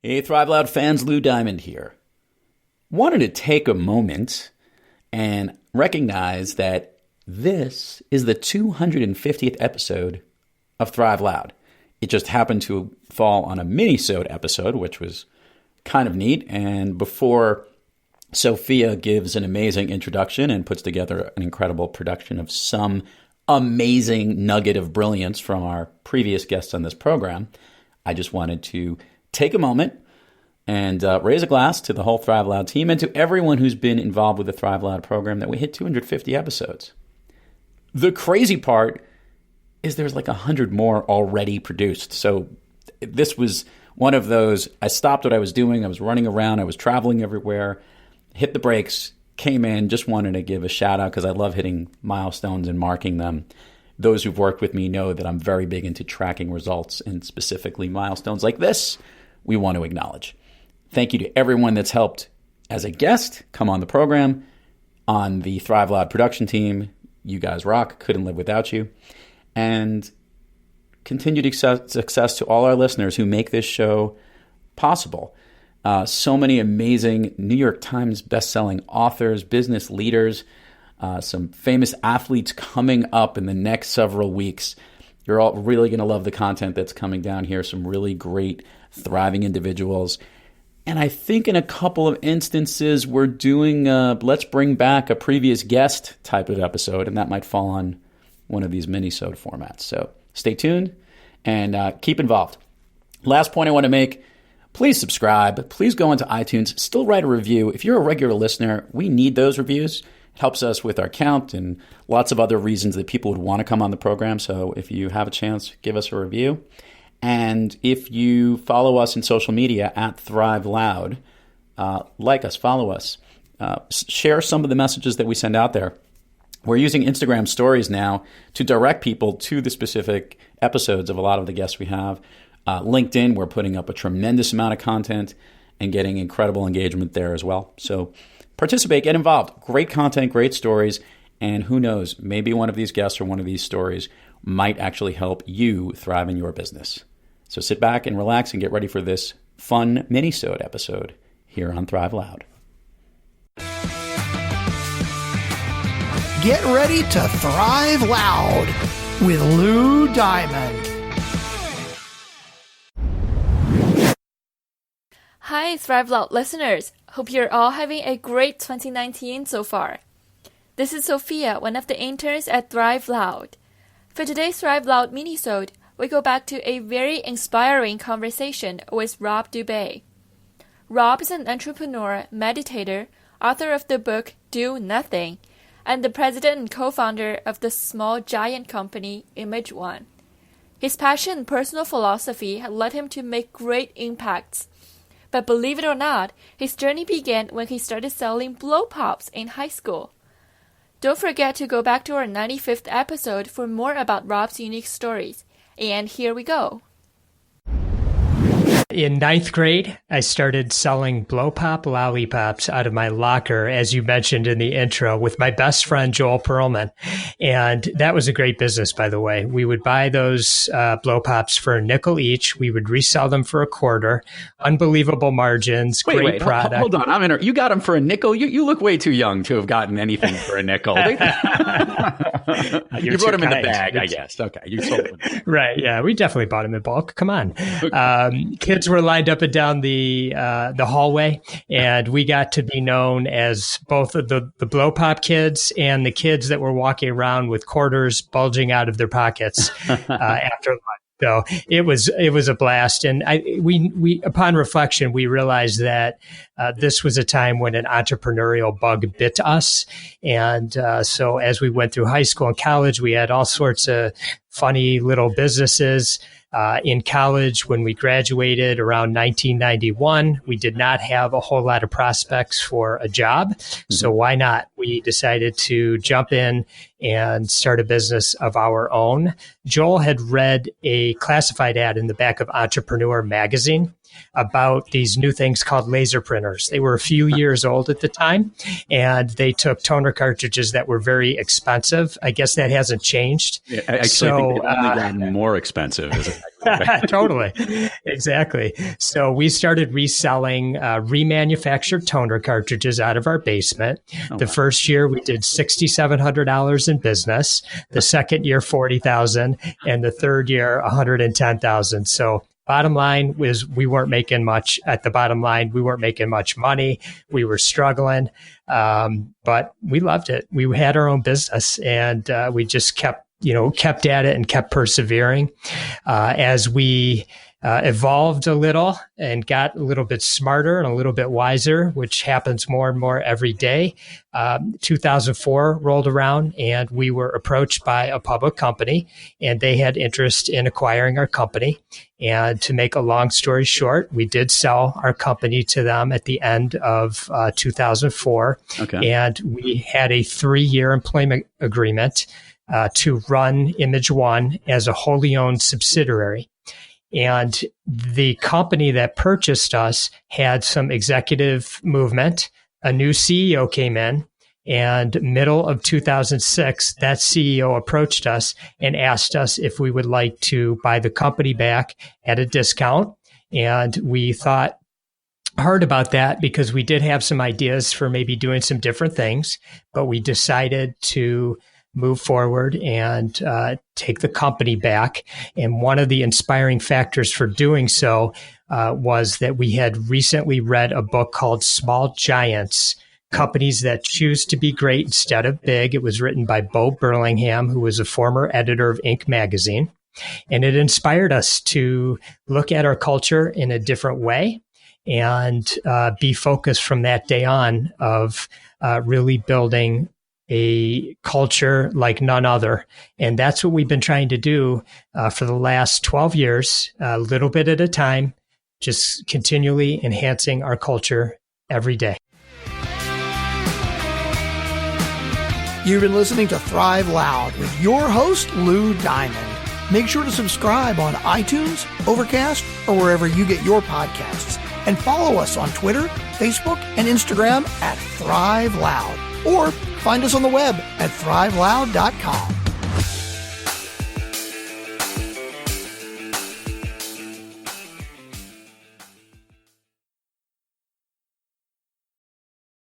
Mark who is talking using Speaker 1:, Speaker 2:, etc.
Speaker 1: Hey, Thrive Loud fans, Lou Diamond here. Wanted to take a moment and recognize that this is the 250th episode of Thrive Loud. It just happened to fall on a mini-sode episode, which was kind of neat. And before Sophia gives an amazing introduction and puts together an incredible production of some amazing nugget of brilliance from our previous guests on this program, I just wanted to take a moment and raise a glass to the whole Thrive Loud team and to everyone who's been involved with the Thrive Loud program that we hit 250 episodes. The crazy part is there's like 100 more already produced. So this was one of those, I stopped what I was doing. I was running around. I was traveling everywhere, hit the brakes, came in, just wanted to give a shout out because I love hitting milestones and marking them. Those who've worked with me know that I'm very big into tracking results, and specifically milestones like this, we want to acknowledge. Thank you to everyone that's helped as a guest come on the program, on the Thrive Loud production team. You guys rock. Couldn't live without you. And continued success to all our listeners who make this show possible. So many amazing New York Times bestselling authors, business leaders, some famous athletes coming up in the next several weeks. You're all really going to love the content that's coming down here. Some really great, thriving individuals. And I think in a couple of instances, we're doing let's bring back a previous guest type of episode, and that might fall on one of these mini-sode formats. So stay tuned and keep involved. Last point I want to make, please subscribe. Please go into iTunes. Still write a review. If you're a regular listener, we need those reviews. It helps us with our count and lots of other reasons that people would want to come on the program. So if you have a chance, give us a review. And if you follow us in social media at Thrive Loud, like us, follow us, share some of the messages that we send out there. We're using Instagram stories now to direct people to the specific episodes of a lot of the guests we have. LinkedIn, we're putting up a tremendous amount of content and getting incredible engagement there as well. So participate, get involved. Great content, great stories. And who knows, maybe one of these guests or one of these stories might actually help you thrive in your business. So sit back and relax and get ready for this fun mini-sode episode here on Thrive Loud.
Speaker 2: Get ready to Thrive Loud with Lou Diamond.
Speaker 3: Hi, Thrive Loud listeners. Hope you're all having a great 2019 so far. This is Sophia, one of the interns at Thrive Loud. For today's Thrive Loud mini-sode, we go back to a very inspiring conversation with Rob Dube. Rob is an entrepreneur, meditator, author of the book Do Nothing, and the president and co-founder of the small giant company Image One. His passion and personal philosophy had led him to make great impacts. But believe it or not, his journey began when he started selling blow pops in high school. Don't forget to go back to our 95th episode for more about Rob's unique stories. And here we go.
Speaker 4: In ninth grade, I started selling blow pop lollipops out of my locker, as you mentioned in the intro, with my best friend, Joel Perlman. And that was a great business, by the way. We would buy those blow pops for a nickel each. We would resell them for a quarter. Unbelievable margins, great product.
Speaker 1: Hold on. You got them for a nickel? You look way too young to have gotten anything for a nickel. You brought them in the bag, I guess. Okay, you sold them.
Speaker 4: Right, yeah. We definitely bought them in bulk. Come on. Kids were lined up and down the hallway, and we got to be known as both the blow pop kids and the kids that were walking around with quarters bulging out of their pockets after lunch. So it was a blast, and we upon reflection we realized that this was a time when an entrepreneurial bug bit us, and so as we went through high school and college, we had all sorts of funny little businesses. In college, when we graduated around 1991, we did not have a whole lot of prospects for a job. Mm-hmm. So why not? We decided to jump in and start a business of our own. Joel had read a classified ad in the back of Entrepreneur magazine about these new things called laser printers. They were a few years old at the time, and they took toner cartridges that were very expensive. I guess that hasn't changed.
Speaker 1: Yeah, I think they've only gotten more expensive as
Speaker 4: Totally. Exactly. So we started reselling remanufactured toner cartridges out of our basement. The first year we did $6,700 in business. The second year, $40,000, and the third year, $110,000. So bottom line was we weren't making much. At the bottom line, we weren't making much money. We were struggling, but we loved it. We had our own business, and we just kept at it and kept persevering. As we evolved a little and got a little bit smarter and a little bit wiser, which happens more and more every day, 2004 rolled around, and we were approached by a public company, and they had interest in acquiring our company. And to make a long story short, we did sell our company to them at the end of 2004.
Speaker 1: Okay.
Speaker 4: And we had a 3-year employment agreement to run Image One as a wholly owned subsidiary. And the company that purchased us had some executive movement. A new CEO came in, and middle of 2006, that CEO approached us and asked us if we would like to buy the company back at a discount. And we thought hard about that because we did have some ideas for maybe doing some different things, but we decided to move forward and take the company back. And one of the inspiring factors for doing so was that we had recently read a book called Small Giants, Companies That Choose to Be Great Instead of Big. It was written by Bo Burlingham, who was a former editor of Inc. magazine. And it inspired us to look at our culture in a different way and be focused from that day on of really building a culture like none other. And that's what we've been trying to do for the last 12 years, a little bit at a time, just continually enhancing our culture every day.
Speaker 2: You've been listening to Thrive Loud with your host, Lou Diamond. Make sure to subscribe on iTunes, Overcast, or wherever you get your podcasts. And follow us on Twitter, Facebook, and Instagram at Thrive Loud. Or find us on the web at thriveloud.com.